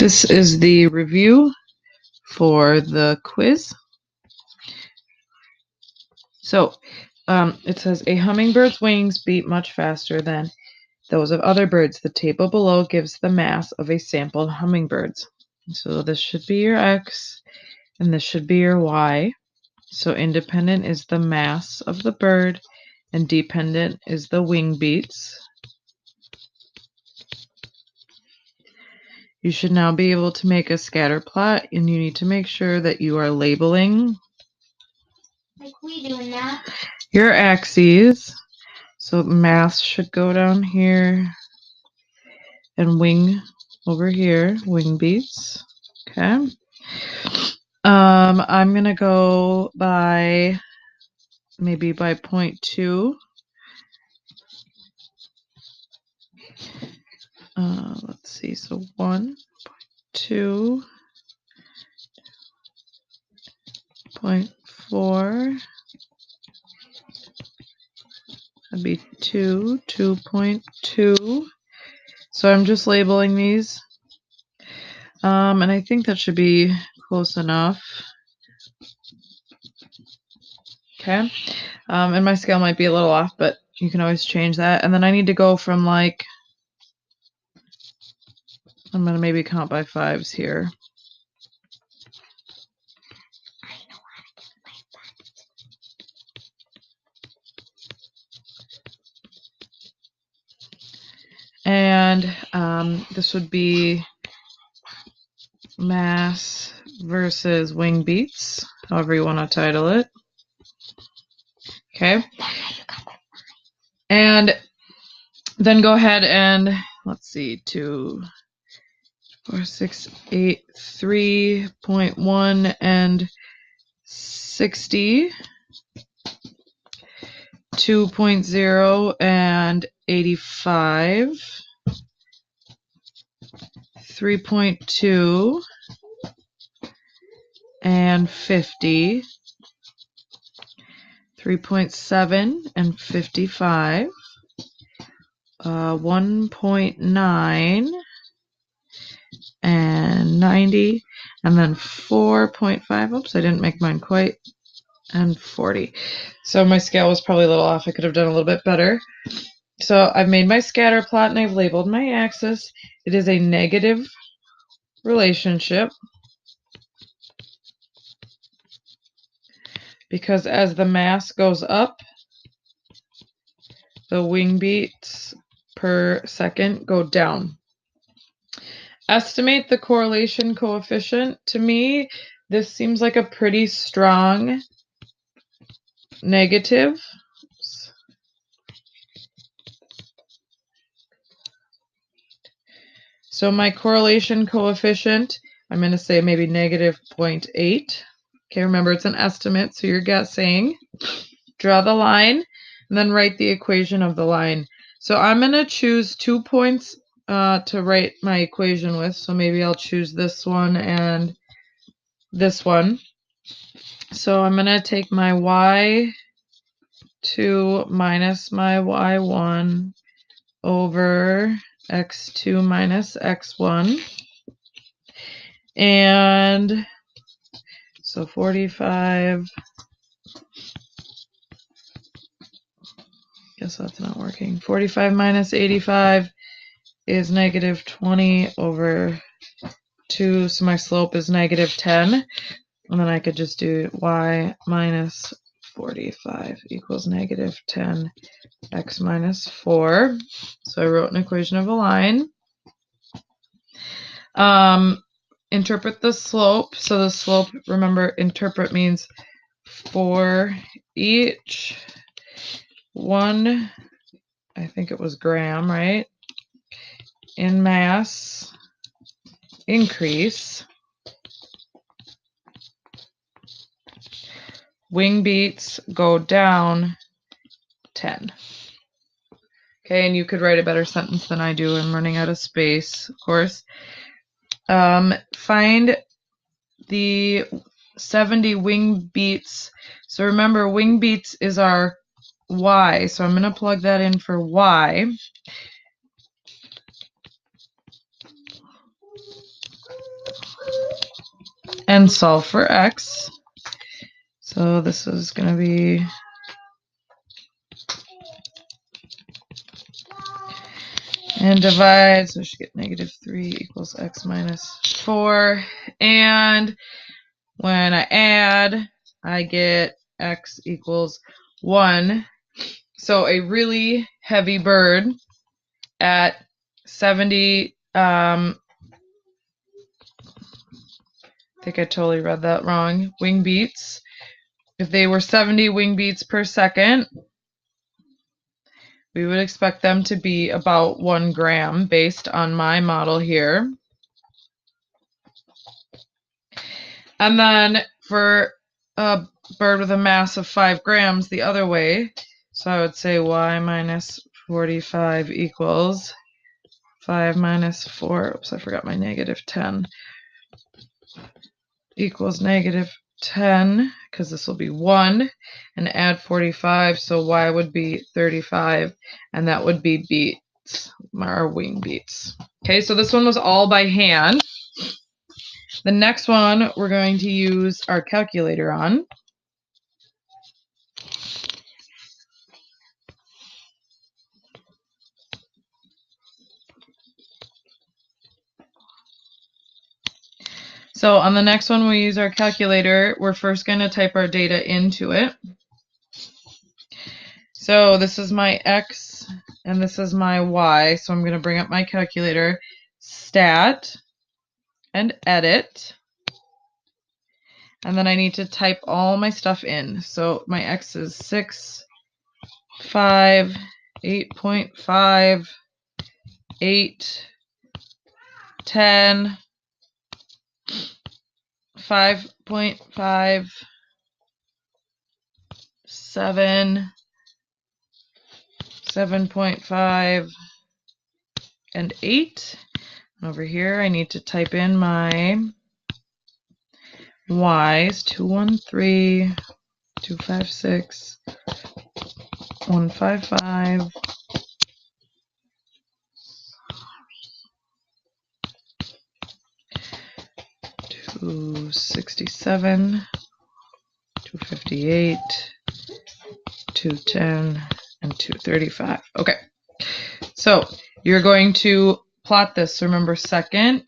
This is the review for the quiz. So it says a hummingbird's wings beat much faster than those of other birds. The table below gives the mass of a sample hummingbirds. So this should be your X and this should be your Y. So independent is the mass of the bird and dependent is the wing beats. You should now be able to make a scatter plot, and you need to make sure that you are labeling like we do now your axes. So mass should go down here and wing over here, wing beats. Okay. I'm gonna go by maybe by 0.2. Let's see, so 1, 2, 0.4, that'd be 2, 2.2. So I'm just labeling these. And I think that should be close enough. Okay. And my scale might be a little off, but you can always change that. And then I need to go from like, I'm going to maybe count by 5s here. And this would be mass versus wing beats, however you want to title it. Okay. And then go ahead and let's see, 2, 4, 6, 8, 3.1 and 60, 2.0 and 85, 3.2 and 50, 3.7 and 55, 1.9 and 90, and then 4.5. Oops, I didn't make mine quite. And 40. So my scale was probably a little off. I could have done a little bit better. So I've made my scatter plot and I've labeled my axis. It is a negative relationship because as the mass goes up, the wing beats per second go down. Estimate the correlation coefficient. To me, this seems like a pretty strong negative. So my correlation coefficient, I'm going to say maybe negative 0.8. Okay, remember it's an estimate, so you're guessing. Draw the line, and then write the equation of the line. So I'm going to choose 2 points to write my equation with. So maybe I'll choose this one and this one. So I'm going to take my y2 minus my y1 over x2 minus x1. And so 45, guess that's not working. 45 minus 85 is negative 20 over 2, so my slope is negative 10. And then I could just do y minus 45 equals negative 10, x minus 4. So I wrote an equation of a line. Interpret the slope. So the slope, remember, interpret means for each 1, I think it was gram, right, in mass increase, wing beats go down 10. Okay, and you could write a better sentence than I do. I'm running out of space, of course. Find the 70 wing beats. So remember, wing beats is our y, so I'm going to plug that in for y. and solve for x. So this is going to be and divide, so I should get -3 equals x minus 4. And when I add, I get x equals 1. So a really heavy bird at 70, I think I totally read that wrong, wing beats. If they were 70 wing beats per second, we would expect them to be about 1 gram based on my model here. And then for a bird with a mass of 5 grams the other way, so I would say y minus 45 equals 5 minus 4, oops, I forgot my -10, equals -10, because this will be 1, and add 45, so y would be 35, and that would be beats, our wing beats. Okay, so this one was all by hand. The next one we're going to use our calculator on. So on the next one, we use our calculator. We're first going to type our data into it. So this is my x and this is my y. So I'm going to bring up my calculator, stat, and edit. And then I need to type all my stuff in. So my x is 6, 5, 8.5, 8, 10, 5.5, 7, 7.5, and 8. Over here, I need to type in my y's, 213, 256, 155, 267, 258, 210, and 235. Okay, so you're going to plot this. Remember, second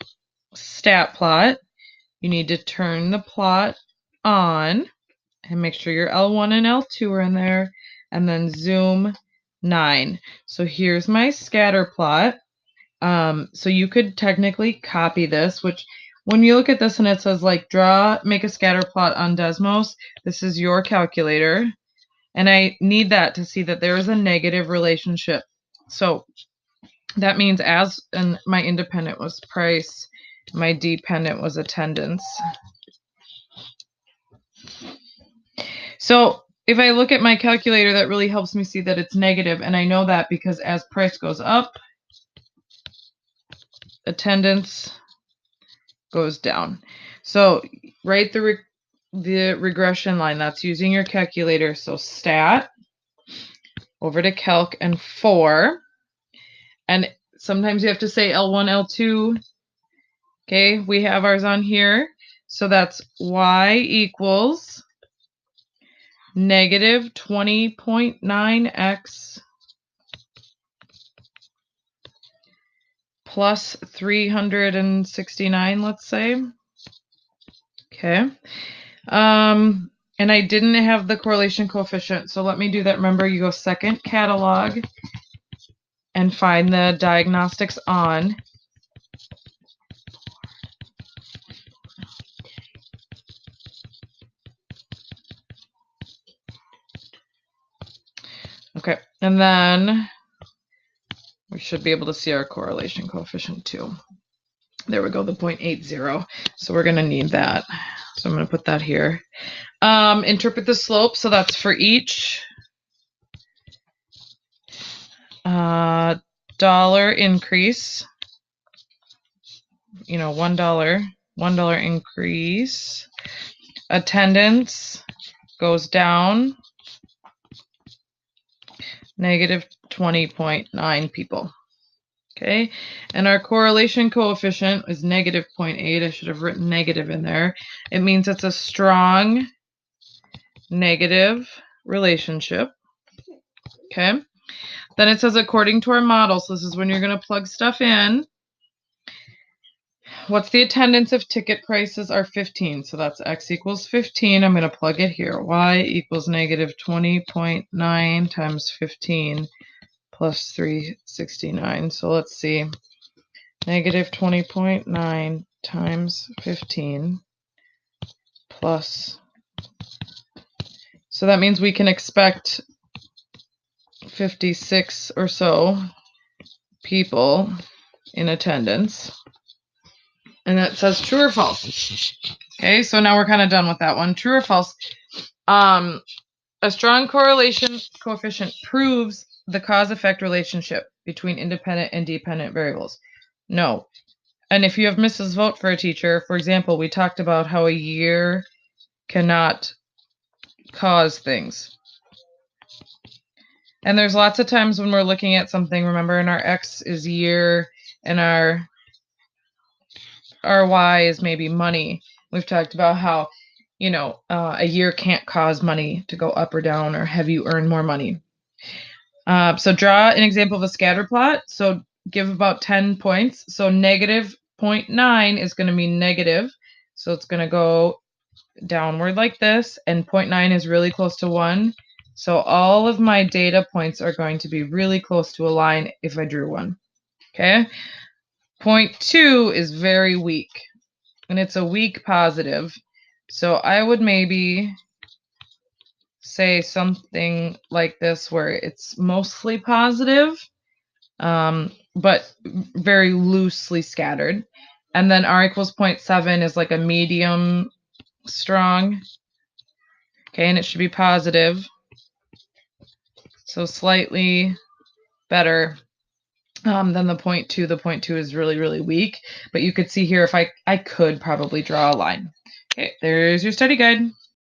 stat plot, you need to turn the plot on and make sure your L1 and L2 are in there, and then zoom 9. So here's my scatter plot. So you could technically copy this, which when you look at this and it says like make a scatter plot on Desmos, this is your calculator. And I need that to see that there is a negative relationship. So that means my independent was price, my dependent was attendance. So if I look at my calculator, that really helps me see that it's negative, and I know that because as price goes up, attendance goes down. So write the regression line. That's using your calculator. So stat, over to calc, and 4. And sometimes you have to say L1, L2. Okay, we have ours on here. So that's y equals -20.9x plus 369, let's say. Okay. And I didn't have the correlation coefficient, so let me do that. Remember, you go second catalog and find the diagnostics on. Okay, and then we should be able to see our correlation coefficient too. There we go, the 0.80. So we're going to need that. So I'm going to put that here. Interpret the slope. So that's for each dollar increase. You know, $1 increase. Attendance goes down. -20.9 people. Okay, and our correlation coefficient is negative 0.8. I should have written negative in there. It means it's a strong negative relationship. Okay, then it says according to our model, so this is when you're going to plug stuff in. What's the attendance if ticket prices are 15? So that's x equals 15. I'm going to plug it here. Y equals negative 20.9 times 15 plus 369. So let's see. Negative 20.9 times 15 plus. So that means we can expect 56 or so people in attendance. And that says true or false. Okay, so now we're kind of done with that one. True or false? A strong correlation coefficient proves the cause-effect relationship between independent and dependent variables. No. And if you have Mrs. Vote for a teacher, for example, we talked about how a year cannot cause things. And there's lots of times when we're looking at something, remember, and our X is year and our Y is maybe money. We've talked about how, a year can't cause money to go up or down or have you earn more money. So draw an example of a scatter plot. So give about 10 points. So negative 0.9 is going to mean negative. So it's going to go downward like this. And 0.9 is really close to 1. So all of my data points are going to be really close to a line if I drew one. Okay. 0.2 is very weak. And it's a weak positive. So I would maybe say something like this where it's mostly positive, but very loosely scattered. And then R equals 0.7 is like a medium strong. Okay, and it should be positive. So slightly better than the 0.2. The 0.2 is really, really weak. But you could see here if I could probably draw a line. Okay, there's your study guide.